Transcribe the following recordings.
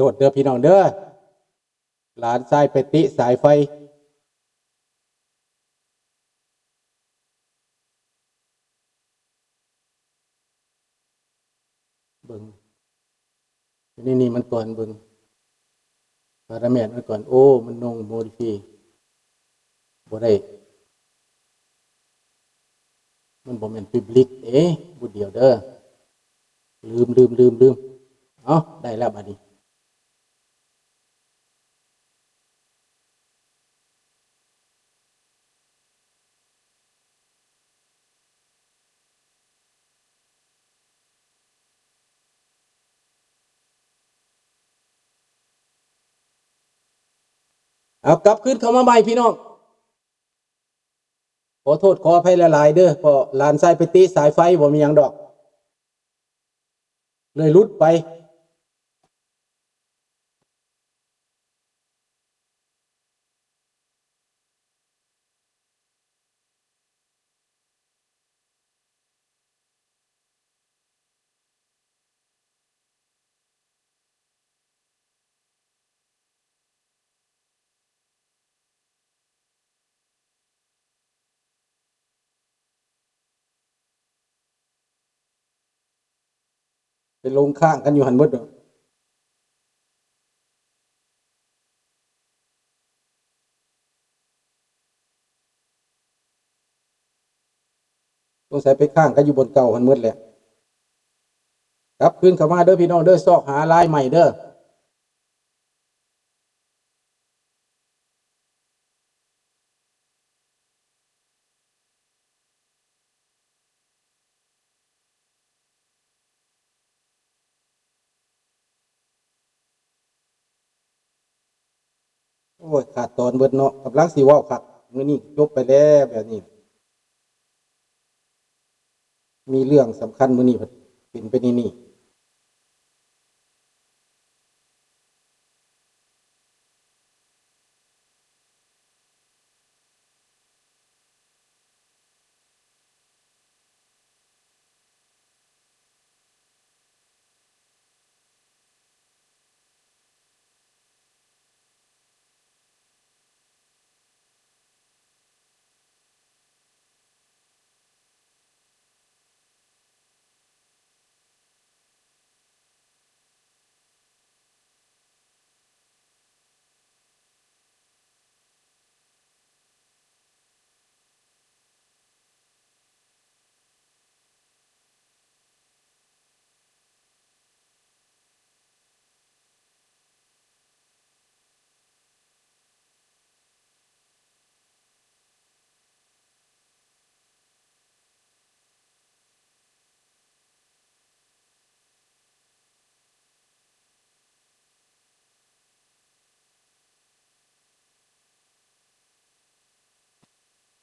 โทษเด้อพี่น้องเด้อหลานชายไปติสายไฟเบิ่งนี่มันก่อนเบิ่งพาราแมนมันก่อนโอ้มันนงโมดิฟีบ่ได้มันบ่แม่นปิบลิกบุดเดียวเด้อลืมเอ้าได้แล้วบัดนี้เอากลับขึ้นเข้ามาใหม่พี่น้องขอโทษขออภัยหลายๆเด้อเพราะหลานชายไปติสายไฟบ่มีหยังดอกเลยหลุดไปไปลงข้างกันอยู่หั่นเบิดดอกสงสัยไปข้างกันอยู่บนเก่าหั่นเบิดแหละกลับขึ้นเข้ามาเด้อพี่น้องเด้อซอกหาลายใหม่เด้อโอ้ยขาดตอนเบิดเนาะกำลังสิเว้าคักมื้อนี้จบไปแล้วแบบนี้มีเรื่องสำคัญมื้อนี้เป็นไปนี่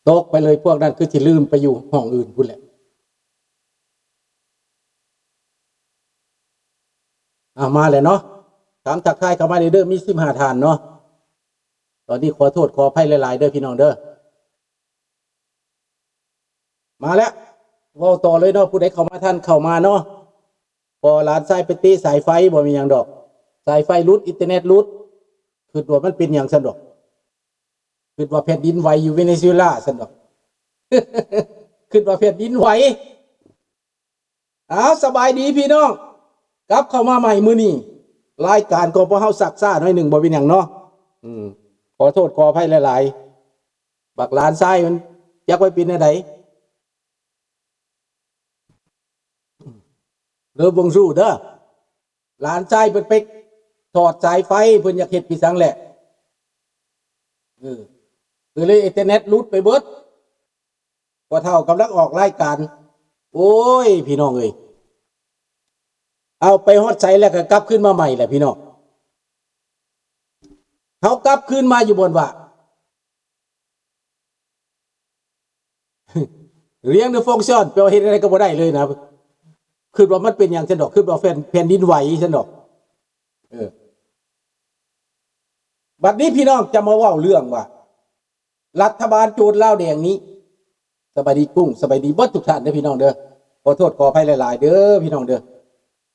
ตกไปเลยพวกนั้นคือสิลืมไปอยู่ห้องอื่นพุ่นแหละมาแล้วเนาะถามทักทายเข้ามาเด้อมี15ท่านเนาะตอนนี้ขอโทษขออภัยหลายๆเด้อพี่น้องเด้อมาแล้วเว้าต่อเลยเนาะผู้ใดเข้ามาท่านเข้ามาเนาะพอหลานชายไปติสายไฟบ่มีหยังดอกสายไฟรุดอินเทอร์เน็ตรุดคิดว่ามันเป็นหยังซั่นดอกคิดว่าแผ่นดินไหวอยู่เวเนซุเอลาซั่นดอกคิดว่าแผ่นดินไหวสบายดีพี่น้องกลับเข้ามาใหม่มื้อนี้รายการของพวกเฮาซักซ่าหน่อยหนึ่งบ่เป็นหยังเนาะขอโทษขออภัยหลายๆบักหลานชายมันจักไว้เป็นจังไดเริ่มวงสู้เด้อหลานชายเพิ่นไปถอดสายไฟเพิ่นอยากเฮ็ดพี่สังแหละคือเลยอินเทอร์เน็ตรุดไปเบิดพอเท่ากำลังออกรายการโอ้ยพี่น้องเอ้ยเอาไปฮอดไสแล้วก็กลับขึ้นมาใหม่แหละพี่น้อง เขากลับคืนมาอยู่บนว่าเรียงในฟงชั่นแปลว่าเห็นอะไรก็บ่ได้เลยนะคือว่ามันเป็นอย่างฉันดอกคือว่าแผ่นดินไหวฉันดอกบัดนี้พี่น้องจะมาเว้าเรื่องว่ารัฐบาลโจรเล่าแดงนี้สบายดีกุ้งสบายดีเบิดทุกท่านเด้อพี่น้องเด้อขอโทษขออภัยหลายๆเด้อพี่น้องเด้อ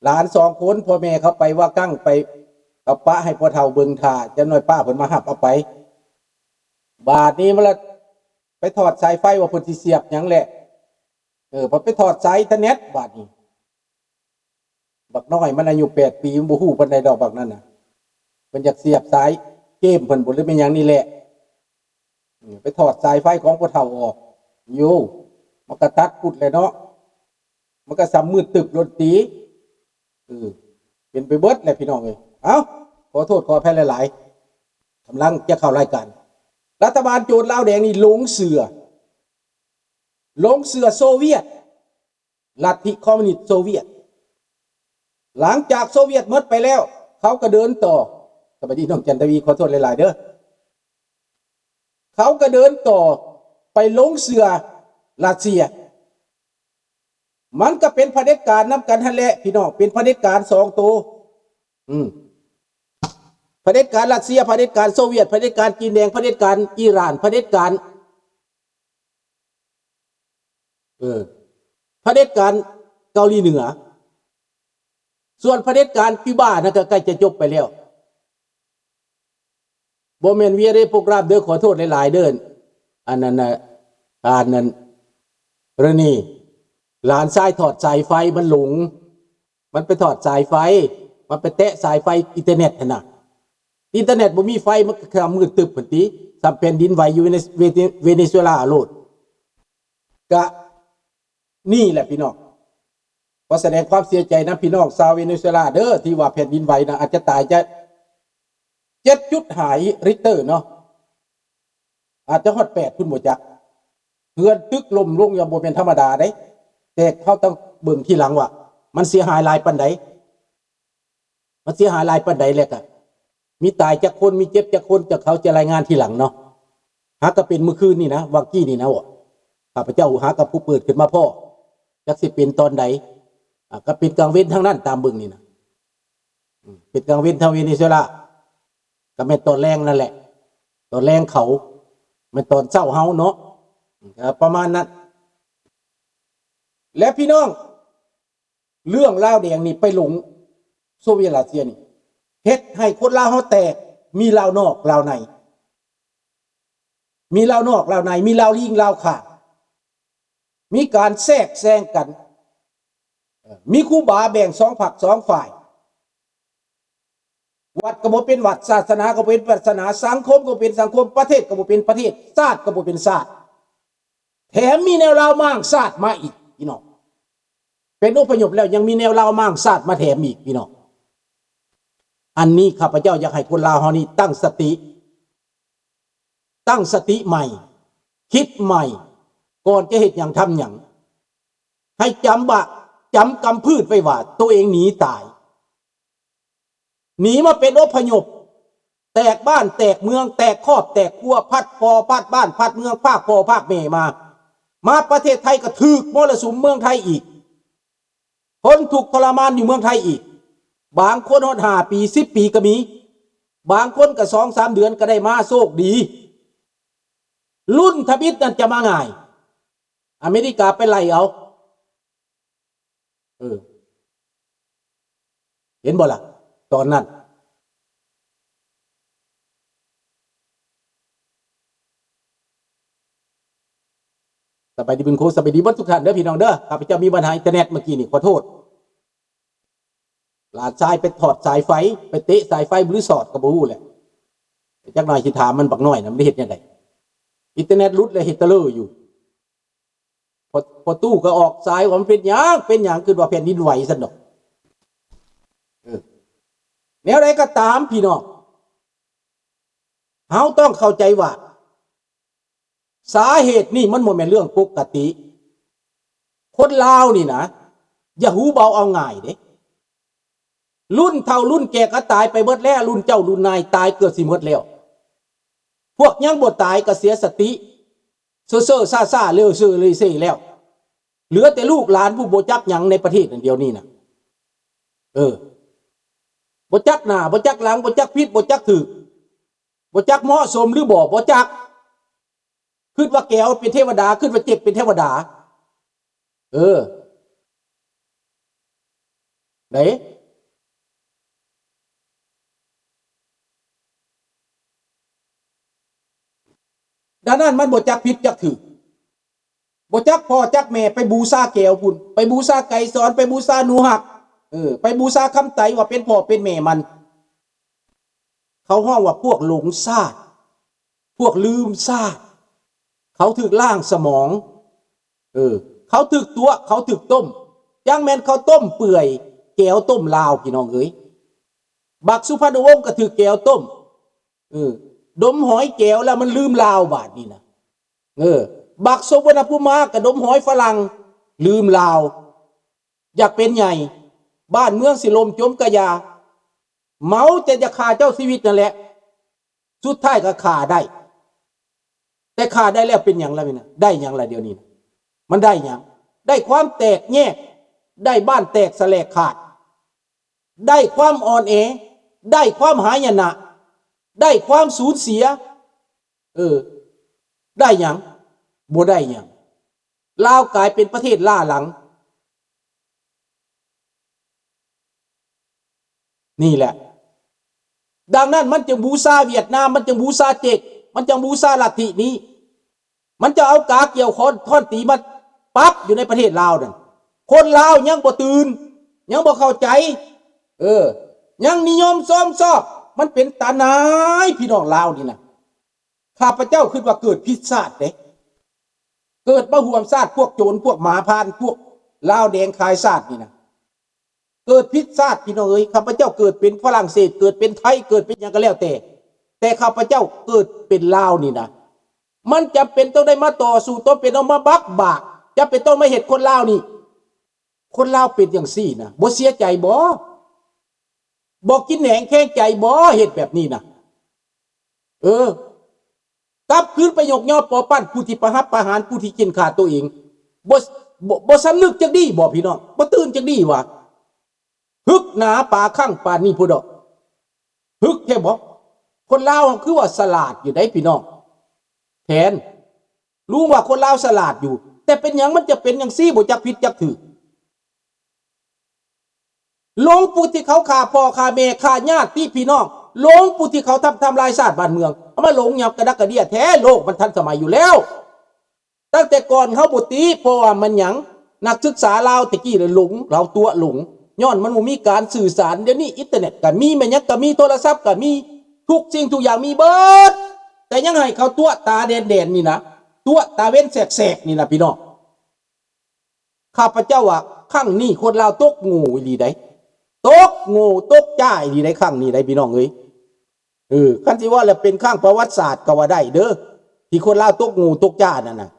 หลาน2 คนพ่อแม่เขาไปว่ากั้งไปเอาป้าให้พ่อเฒ่าเบิ่งท่าจะน้อยป้าเพิ่นมาหับเอาไปบาดนี้มันละไปถอดสายไฟว่าเพิ่นสิเสียบหยังแหละพอไปถอดสายอินเทอร์เน็ตบาดนี้บักน้อยมันอายุ8 ปีมันบ่ฮู้ปานใดดอกบักนั้นน่ะเพิ่นอยากเสียบสายเกมเพิ่นบ่หรือเป็นหยังนี่แหละไปถอดสายไฟของพ่อเฒ่าออกโยมันก็ตัดกุดเลยเนาะมันก็ซ้ำมืดตึบดนตรีเป็นไปเบิดแหละพี่น้องเอ้ยเอ้าขอโทษขออภัยหลายๆกำลังจะเข้ารายการรัฐบาลโจรลาวแดงนี่หลงเสือโซเวียตลัทธิคอมมิวนิสต์โซเวียตหลังจากโซเวียตหมดไปแล้วเขาก็เดินต่อสวัสดีน้องจันทวีขอโทษหลายๆเด้อเขาก็เดินต่อไปหลงเสือรัสเซียมันก็เป็นเผด็จการนำกันหั่นแหละพี่น้องเป็นเผด็จการ2 ตัวเผด็จการรัสเซียเผด็จการโซเวียตเผด็จการจีนแดงเผด็จการอิหร่านเผด็จการเผด็จการเกาหลีเหนือส่วนเผด็จการคิวบานะก็ใกล้จะจบไปแล้วบ่แม่นเวียได้โปรแกรมเด้อขอโทษหลายๆเด้ออันนั้นน่ะนั้นเรื่องนี้หลานชายถอดสายไฟมันหลงมันไปถอดสายไฟมันไปแตะสายไฟอินเทอร์เน็ตน่ะอินเทอร์เน็ตบ่มีไฟมันก็มืดตึบพุ่นติซ้ำแผ่นดินไหวอยู่ในเวเนซุเอลาโลดก็นี่แหละพี่น้องขอแสดงความเสียใจนะพี่น้องชาวเวเนซุเอลาเด้อที่ว่าแผ่นดินไหวนะอาจจะตายจะ7.5 ริกเตอร์เนาะอาจจะฮอด8พุ่นบ่จักเฮือนตึกล่มลงอย่างบ่เป็นธรรมดาเด้แต่เขาต้องเบิ่งทีหลังว่ามันเสียหายหลายปานใดมันเสียหายหลายปานใดแล้วก็มีตายจักคนมีเจ็บจักคนจะเขาจะรายงานทีหลังเนาะหาก็เป็นมื้อคืนนี่นะวังกี้นี่นะว่าข้าพเจ้าหากับผู้เปิดขึ้นมาพ่อจักสิเป็นตอนใดก็เป็นกลางเว้นทั้งนั้นตามเบิ่งนี่นะเป็นกลางเว้นทางเวเนซุเอลาก็แม่นตอนแรงนั่นแหละตอนแรงเขาแม่นตอนเช้าเฮาเนาะประมาณนั้นและพี่น้องเรื่องลาวแดงนี่ไปหลงโซเวียตรัสเซียนี่เฮ็ดให้คนลาวเฮาแตกมีลาวนอกลาวในมีลาวนอกลาวในมีลาวลิงลาวขาดมีการแทรกแซงกันมีครูบาแบ่ง2 ฝัก 2 ฝ่ายวัดก็บ่เป็นวัดศาสนาก็เป็นศาสนาสังคมก็เป็นสังคมประเทศก็บ่เป็นประเทศชาติก็บ่เป็นชาติแถมมีแนวราวมางชาติมาอีกพี่น้องเป็นอพยพแล้วยังมีแนวราวมางชาติมาแถมอีกพี่น้องอันนี้ข้าพเจ้าอยากให้คนลาวเฮานี่ตั้งสติใหม่คิดใหม่ก่อนจะเฮ็ดหยังทำหยังให้จำกำพืชไว้ว่าตัวเองหนีตายหนีมาเป็นอพยพแตกบ้านแตกเมืองแตกครอบแตกครัวพัดพอพัดบ้านพัดเมืองภาคพ่อภาคแม่มาประเทศไทยก็ถูกมรสุมเมืองไทยอีกคนถูกทรมานอยู่เมืองไทยอีกบางคนฮอด5 ปี10 ปีก็มีบางคนก็2-3 เดือนก็ได้มาโชคดีรุ่นทบิตนั่นจะมาง่ายอเมริกาไปไล่เอาเห็นบ่ล่ะตอนนั้นสบายดีบุญโคสบายดีเบิดทุกท่านเด้อพี่น้องเด้อข้าพเจ้ามีปัญหาอินเทอร์เน็ตเมื่อกี้นี่ขอโทษหลานชายไปถอดสายไฟไปเตะสายไฟบริสอดก็บ่ฮู้แหละจักหน่อยสิถามมันบักน้อยนะมันได้เฮ็ดจังได๋อินเทอร์เน็ตหลุดเลยเฮ็ดตะเลออยู่พอตู้ก็ออกสายว่ามันเป็นหยังคือว่าแผ่นดินไหวซั่นดอกแนวใดก็ตามพี่น้องเฮาต้องเข้าใจว่าสาเหตุนี่มันบ่แม่นเรื่องปกติคนลาวนี่นะอย่าหูเบาเอาง่ายเด้รุ่นเฒ่ารุ่นแก่ก็ตายไปเบิดแล้วรุ่นเจ้ารุ่นนายตายเกิดสิหมดแล้ว วกยังบ่ตายก็เสียสติเซ่อซ่าเร็วซื่อเลยซี่แล้วเหลือแต่ลูกหลานผู้บ่จักหยังในประเทศนั่นเดียวนี้นะบ่จักหน้าบ่จักหลังบ่จักผิดบ่จักถูกบ่จักเหมาะสมหรือบ่จักคิดว่าแก้วเป็นเทวดาคิดว่าเจ็บเป็นเทวดาไหนดังนั้นมันบ่จักผิดจักถูกบ่จักพ่อจักแม่ไปบูชาแก้วพุ่นไปบูชาไก่สอนไปบูชาหนูหักไปบูชาคำไตว่าเป็นพ่อเป็นแม่มันเขาห้องว่าพวกหลงชาติพวกลืมชาติเขาถึกล่างสมองเขาถึกตัวเขาถึกต้มยังแม่นเขาต้มเปื่อยแก้วต้มลาวพี่น้องเอ้ยบักสุพรรณวงศ์ก็ถึกแก้วต้มดมหอยแก้วแล้วมันลืมลาวบาดนี่นะบักสวรรณภูมิกระดมหอยฝรั่งลืมลาวอยากเป็นใหญ่บ้านเมืองสิลมจมกะยาเมาจะฆ่าเจ้าชีวิตนั่นแหละสุดท้ายก็ฆ่าได้แต่ฆ่าได้แล้วเป็นอย่างไรนะได้อย่างไรเดี๋ยวนี้มันได้อย่างได้ความแตกแยกได้บ้านแตกแสลกขาดได้ความอ่อนแอได้ความหายนะได้ความสูญเสียได้อย่างบ่ได้อย่างลาวกลายเป็นประเทศล่าหลังนี่แหละดังนั้นมันจึงบูชาเวียดนามมันจึงบูชาเจกมันจึงบูชาลัทธินี้มันจะเอากาเกี่ยวคอนท่อนตีมันปั๊บอยู่ในประเทศลาวนั่นคนลาวยังบ่ตื่นยังบ่เข้าใจยังนิยมซ้อมซอบมันเป็นตาหนายพี่น้องลาวนี่นะข้าพเจ้าคิดว่าเกิดพิษศาสตร์เด้เกิดบ่ห่วมศาสตร์พวกโจรพวกหมาพานพวกลาวแดงขายศาสตร์นี่นะเกิดพิษศาสตร์พี่น้องเอ้ยข้าพเจ้าเกิดเป็นฝรั่งเศสเกิดเป็นไทยเกิดเป็นอย่างก็แล้วแต่ข้าพเจ้าเกิดเป็นลาวนี่นะมันจำเป็นต้องได้มาต่อสู้ต้องเป็นต้องมาบักบากจะเป็นต้องมาเห็นคนลาวนี่คนลาวเป็นอย่างซี่นะบ่เสียใจบ่กินแหนงแข้งใจบ่เห็นแบบนี้นะกลับคืนไปยกย่อปอปั้นผู้ที่ประหับประหารผู้ที่กินขาดตัวเองบ่สำนึกจักดีบ่พี่น้องบ่ตื่นจักดีวะฮึกหนาป่าข้างป่านี่พุ่นดอกฮึกแค่บ่คนลาวคือว่าสลาดอยู่ได้พี่น้องแทนรู้ว่าคนลาวสลาดอยู่แต่เป็นอย่างมันจะเป็นอย่างซี่บ่จักผิดจักถูกหลงผู้ที่เขาฆ่าพ่อฆ่าแม่ฆ่าญาติพี่น้องหลงผู้ที่เขาทำลายชาติบ้านเมืองเอามาหลงยับกระดักกระเดียแท้โลกมันทันสมัยอยู่แล้วตั้งแต่ก่อนเขาบุตรีเพราะว่ามันหยังนักศึกษาลาวตะกี้เลยหลงเราตัวหลงย้อนมันมีการสื่อสารเดี๋ยวนี้อินเทอร์เน็ตก็มีแม่ยักก็มีโทรศัพท์ก็มีทุกสิ่งทุกอย่างมีเบิดแต่ยังให้เขาตัวตาแดนนี่นะตัวตาเว้นแสกๆนี่นะพี่น้องข้าพเจ้าว่าข้างนี้คนลาวตกงูดีได้ตกงูตกจ้าดีได้ข้างนี้ได้พี่น้องเอ้ยคันสิว่าแล้วเป็นข้างประวัติศาสตร์ก็ว่าได้เด้อที่คนลาวตกงูตกจ้านั่นน่ะ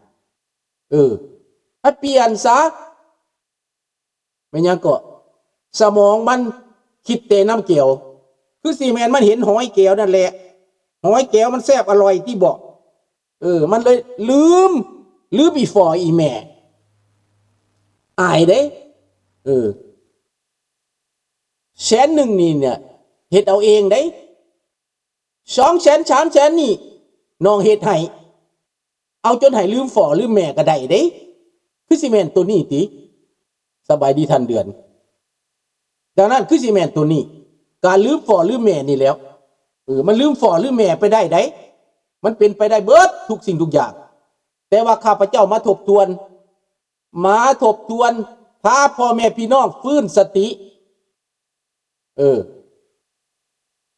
ให้เปลี่ยนซะไม่ยังก็สมองมันคิดแต่น้ำเกี่ยวคือซีแมนมันเห็นหอยแก้วนั่นแหละหอยแก้วมันแซ่บอร่อยที่บอกมันเลยลืมอีฟออีแม่อายเด้แสนหนึ่งนี่เนี่ยเฮ็ดเอาเองได้200,000 300,000นี่น้องเฮ็ดให้เอาจนให้ลืมฝ่อลืมแม่ก็ได้เด้คือสิแม่นตัวนี้ติสบายดีทันเดือนดังนั้นคือสิแม่นตัวนี้การลืมฝ่อลืมแม่นี่แล้วมันลืมฝ่อลืมแม่ไปได้มันเป็นไปได้เบิดทุกสิ่งทุกอย่างแต่ว่าข้าพเจ้ามาทบทวนพาพ่อแม่พี่น้องฟื้นสติ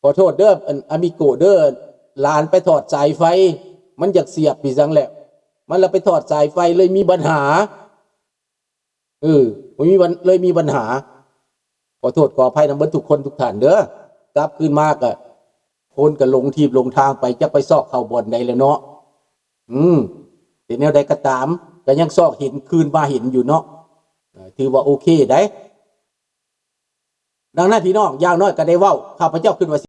ขอโทษเด้ออามิโกเด้อหลานไปถอดสายไฟมันอยากเสียบพี่สังแหละมันเลยไปถอดสายไฟเลยมีปัญหาเลยมีปัญหาขอโทษขออภัยนำเบิดทุกคนทุกท่านเด้อกลับคืนมากอ่ะคนก็ลงทีบลงทางไปจะไปซอกเข้าบ่อนใดแล้วเนาะแต่แนวใดก็ตามก็ยังซอกเห็นคืนมาเห็นอยู่เนาะถือว่าโอเคได้ดังนั้นพี่น้องอย่างน้อยก็ได้เว้าข้าพเจ้าขึ้นว่า